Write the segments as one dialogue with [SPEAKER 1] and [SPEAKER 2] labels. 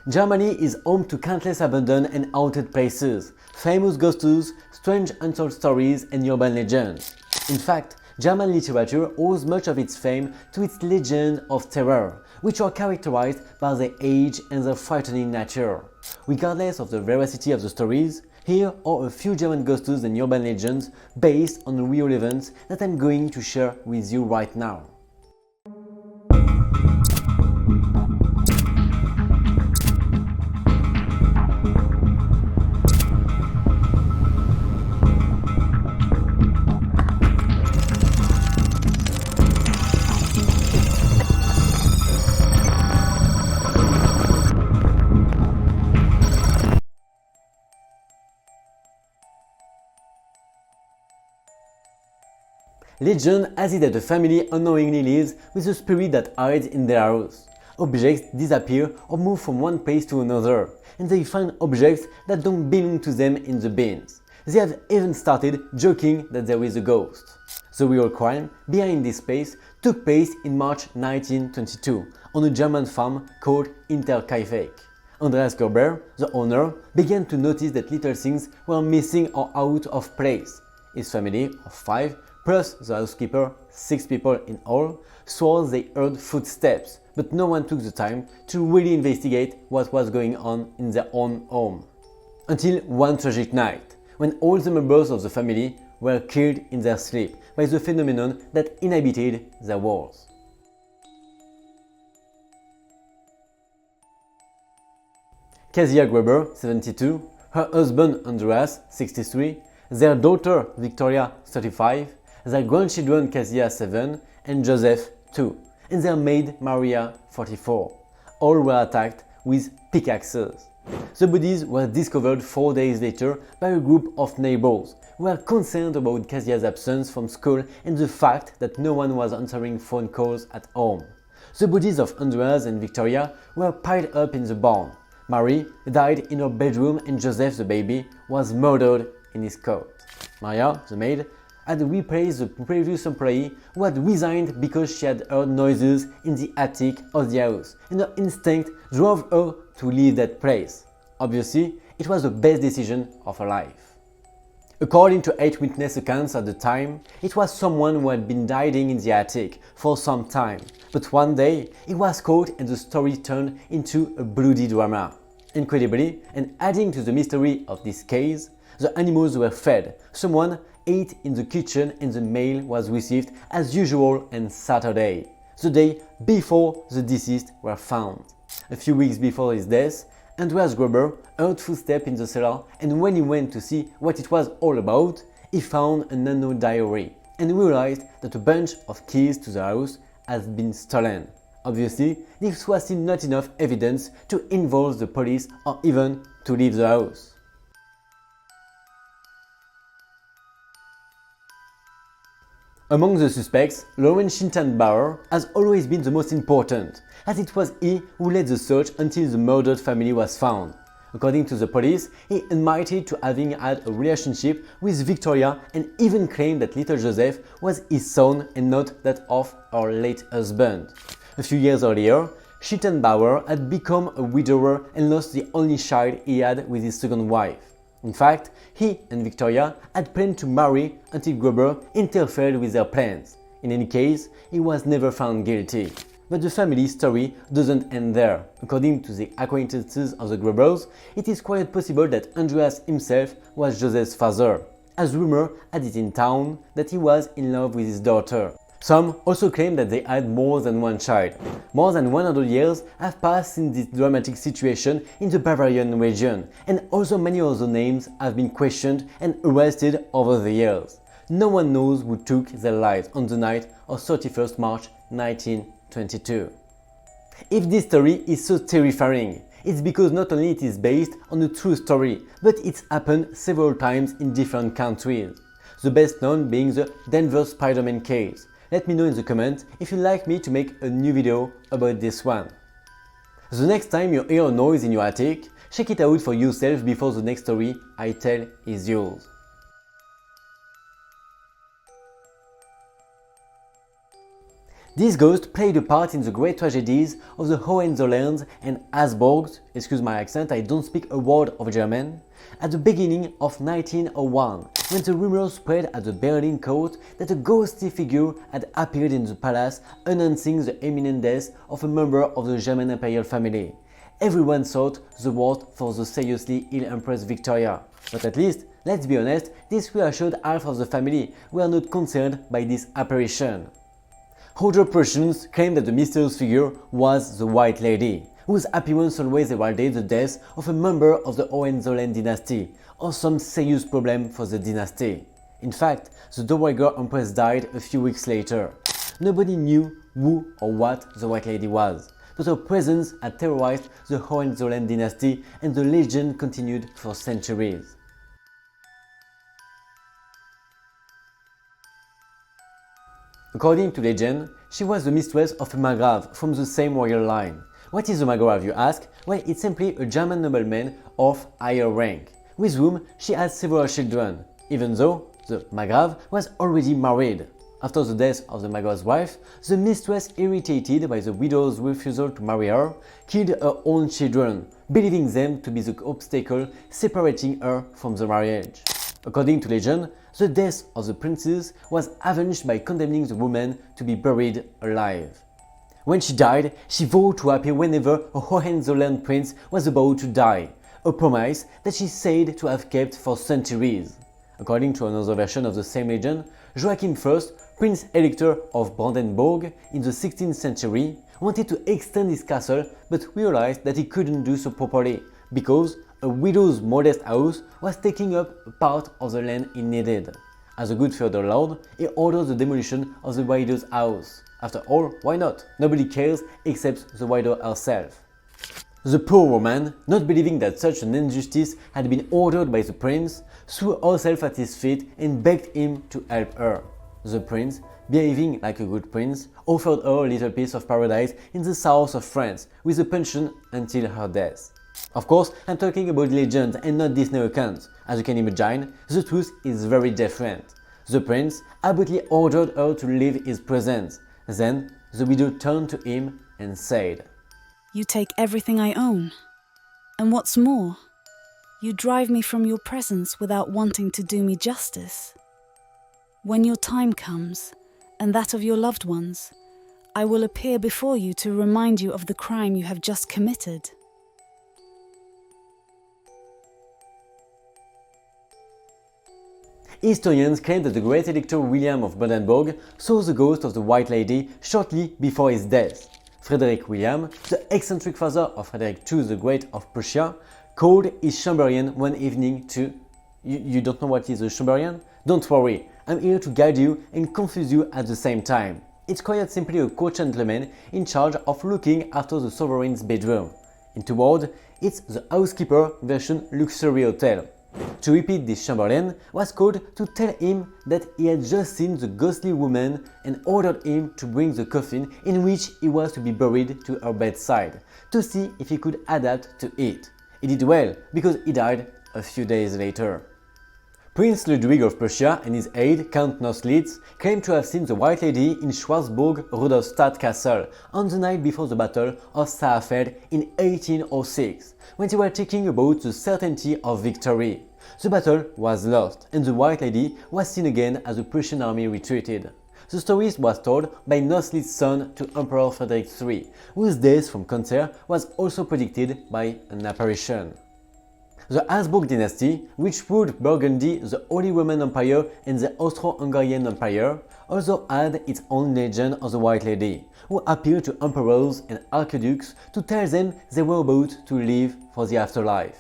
[SPEAKER 1] Germany is home to countless abandoned and haunted places, famous ghosts, strange untold stories and urban legends. In fact, German literature owes much of its fame to its legends of terror, which are characterized by their age and their frightening nature. Regardless of the veracity of the stories, here are a few German ghosts and urban legends based on real events that I'm going to share with you right now. Legend has it that a family unknowingly lives with a spirit that hides in their house. Objects disappear or move from one place to another, and they find objects that don't belong to them in the bins. They have even started joking that there is a ghost. The real crime behind this place took place in March 1922 on a German farm called Hinterkaifeck. Andreas Gerber, the owner, began to notice that little things were missing or out of place. His family of 5 plus the housekeeper, 6 people in all, swore they heard footsteps, but no one took the time to really investigate what was going on in their own home. Until one tragic night, when all the members of the family were killed in their sleep by the phenomenon that inhabited their walls. Kezia Gruber, 72, her husband Andreas, 63, their daughter Victoria, 35, their grandchildren Kezia, 7, and Joseph, 2, and their maid Maria, 44. All were attacked with pickaxes. The bodies were discovered 4 days later by a group of neighbors who were concerned about Kezia's absence from school and the fact that no one was answering phone calls at home. The bodies of Andreas and Victoria were piled up in the barn. Mary died in her bedroom and Joseph, the baby, was murdered in his cot. Maria, the maid, had replaced the previous employee who had resigned because she had heard noises in the attic of the house, and her instinct drove her to leave that place. Obviously, it was the best decision of her life. According to 8 witness accounts at the time, it was someone who had been hiding in the attic for some time, but one day he was caught and the story turned into a bloody drama. Incredibly, and adding to the mystery of this case, the animals were fed, someone ate in the kitchen and the mail was received as usual on Saturday, the day before the deceased were found. A few weeks before his death, Andreas Gruber heard footsteps in the cellar, and when he went to see what it was all about, he found an unknown diary and realized that a bunch of keys to the house had been stolen. Obviously, this was still not enough evidence to involve the police or even to leave the house. Among the suspects, Lorenz Schintenbauer has always been the most important, as it was he who led the search until the murdered family was found. According to the police, he admitted to having had a relationship with Victoria and even claimed that little Joseph was his son and not that of her late husband. A few years earlier, Schintenbauer had become a widower and lost the only child he had with his second wife. In fact, he and Victoria had planned to marry until Gruber interfered with their plans. In any case, he was never found guilty. But the family story doesn't end there. According to the acquaintances of the Grubers, it is quite possible that Andreas himself was Joseph's father, as rumor had it in town that he was in love with his daughter. Some also claim that they had more than one child. More than 100 years have passed since this dramatic situation in the Bavarian region, and also many other names have been questioned and arrested over the years. No one knows who took their lives on the night of 31st March 1922. If this story is so terrifying, it's because not only it is based on a true story, but it's happened several times in different countries. The best known being the Denver Spider-Man case. Let me know in the comments if you'd like me to make a new video about this one. The next time you hear a noise in your attic, check it out for yourself before the next story I tell is yours. This ghost played a part in the great tragedies of the Hohenzollern and Habsburgs, excuse my accent, I don't speak a word of German, at the beginning of 1901, when the rumors spread at the Berlin court that a ghostly figure had appeared in the palace announcing the imminent death of a member of the German imperial family. Everyone thought the worst for the seriously ill Empress Victoria, but at least, let's be honest, this reassured half of the family who were not concerned by this apparition. Other Prussians claimed that the mysterious figure was the White Lady, whose appearance always heralded the death of a member of the Hohenzollern dynasty, or some serious problem for the dynasty. In fact, the Dowager Empress died a few weeks later. Nobody knew who or what the White Lady was, but her presence had terrorized the Hohenzollern dynasty and the legend continued for centuries. According to legend, she was the mistress of a Margrave from the same royal line. What is a Margrave, you ask? Well, it's simply a German nobleman of higher rank, with whom she had several children, even though the Margrave was already married. After the death of the Margrave's wife, the mistress, irritated by the widow's refusal to marry her, killed her own children, believing them to be the obstacle separating her from the marriage. According to legend, the death of the princess was avenged by condemning the woman to be buried alive. When she died, she vowed to appear whenever a Hohenzollern prince was about to die, a promise that she said to have kept for centuries. According to another version of the same legend, Joachim I, Prince Elector of Brandenburg in the 16th century, wanted to extend his castle but realized that he couldn't do so properly because a widow's modest house was taking up a part of the land he needed. As a good feudal lord, he ordered the demolition of the widow's house. After all, why not? Nobody cares except the widow herself. The poor woman, not believing that such an injustice had been ordered by the prince, threw herself at his feet and begged him to help her. The prince, behaving like a good prince, offered her a little piece of paradise in the south of France with a pension until her death. Of course, I'm talking about legends and not Disney accounts. As you can imagine, the truth is very different. The prince abruptly ordered her to leave his presence. Then, the widow turned to him and said,
[SPEAKER 2] "You take everything I own. And what's more, you drive me from your presence without wanting to do me justice. When your time comes, and that of your loved ones, I will appear before you to remind you of the crime you have just committed."
[SPEAKER 1] Historians claim that the great Elector William of Brandenburg saw the ghost of the White Lady shortly before his death. Frederick William, the eccentric father of Frederick II the Great of Prussia, called his Chamberian one evening to... You don't know what is a Chamberian? Don't worry, I'm here to guide you and confuse you at the same time. It's quite simply a court gentleman in charge of looking after the sovereign's bedroom. In 2 words, it's the housekeeper version luxury hotel. To repeat, this Chamberlain was called to tell him that he had just seen the ghostly woman and ordered him to bring the coffin in which he was to be buried to her bedside, to see if he could adapt to it. He did well, because he died a few days later. Prince Ludwig of Prussia and his aide, Count Neuslitz, claimed to have seen the White Lady in Schwarzburg-Rudolstadt Castle on the night before the Battle of Saalfeld in 1806, when they were talking about the certainty of victory. The battle was lost, and the White Lady was seen again as the Prussian army retreated. The story was told by Neuslitz's son to Emperor Frederick III, whose death from cancer was also predicted by an apparition. The Habsburg dynasty, which ruled Burgundy, the Holy Roman Empire and the Austro-Hungarian Empire, also had its own legend of the White Lady, who appeared to emperors and archdukes to tell them they were about to leave for the afterlife.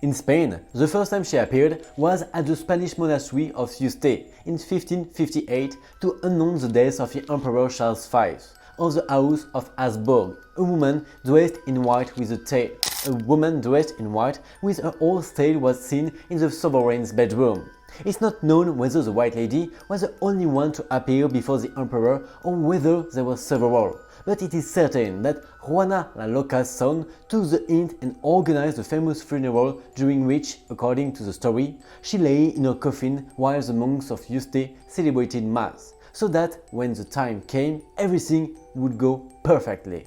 [SPEAKER 1] In Spain, the first time she appeared was at the Spanish monastery of Yuste in 1558 to announce the death of the Emperor Charles V, of the House of Habsburg, a woman dressed in white with a tail. A woman dressed in white with her whole tail was seen in the sovereign's bedroom. It's not known whether the White Lady was the only one to appear before the Emperor or whether there were several, but it is certain that Juana La Loca's son took the hint and organized the famous funeral during which, according to the story, she lay in her coffin while the monks of Yuste celebrated Mass, so that when the time came, everything would go perfectly.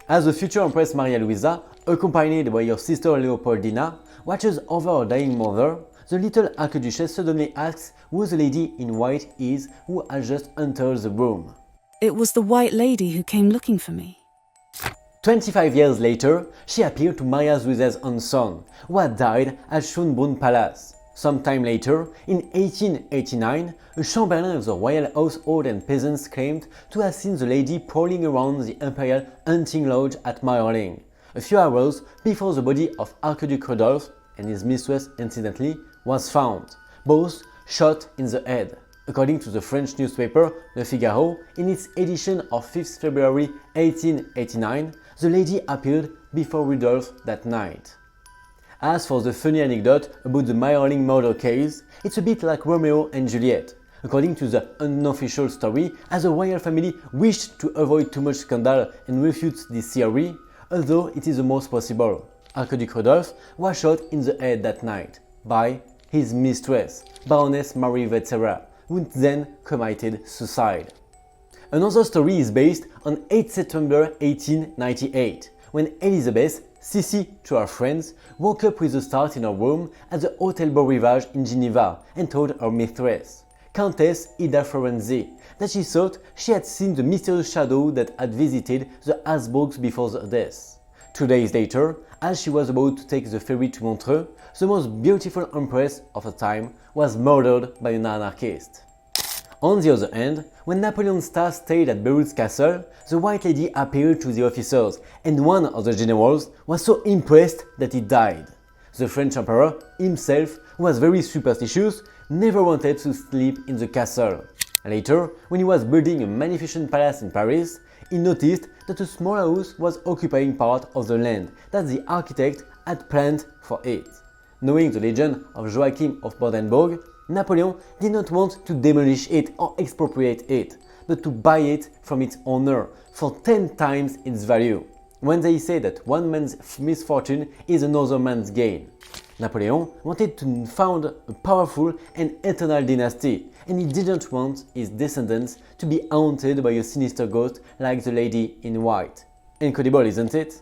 [SPEAKER 1] As the future Empress Maria Luisa, accompanied by her sister Leopoldina, watches over her dying mother, the little Archduchess suddenly asks who the lady in white is who has just entered the room.
[SPEAKER 2] It was the white lady who came looking for me.
[SPEAKER 1] 25 years later, she appeared to Maria Luisa's own son, who had died at Schönbrunn Palace. Some time later, in 1889, a chamberlain of the royal household and peasants claimed to have seen the lady prowling around the imperial hunting lodge at Mayerling, a few hours before the body of Archduke Rudolf and his mistress incidentally was found, both shot in the head. According to the French newspaper Le Figaro, in its edition of 5th February 1889, the lady appeared before Rudolf that night. As for the funny anecdote about the Mayerling murder case, it's a bit like Romeo and Juliet. According to the unofficial story, as the royal family wished to avoid too much scandal and refute this theory, although it is the most possible. Archduke Rudolf was shot in the head that night by his mistress, Baroness Marie Wetzera, who then committed suicide. Another story is based on 8 September 1898, when Elizabeth, Sissi to her friends, woke up with a start in her room at the Hotel Beau Rivage in Geneva and told her mistress, Countess Ida Florenzi, that she thought she had seen the mysterious shadow that had visited the Habsburgs before their death. 2 days later, as she was about to take the ferry to Montreux, the most beautiful empress of her time was murdered by an anarchist. On the other hand, when Napoleon's staff stayed at Beirut's castle, the White Lady appeared to the officers, and one of the generals was so impressed that he died. The French Emperor himself, who was very superstitious, never wanted to sleep in the castle. Later, when he was building a magnificent palace in Paris, he noticed that a small house was occupying part of the land that the architect had planned for it. Knowing the legend of Joachim of Brandenburg, Napoleon did not want to demolish it or expropriate it, but to buy it from its owner for 10 times its value. When they say that one man's misfortune is another man's gain. Napoleon wanted to found a powerful and eternal dynasty, and he didn't want his descendants to be haunted by a sinister ghost like the lady in white. Incredible, isn't it?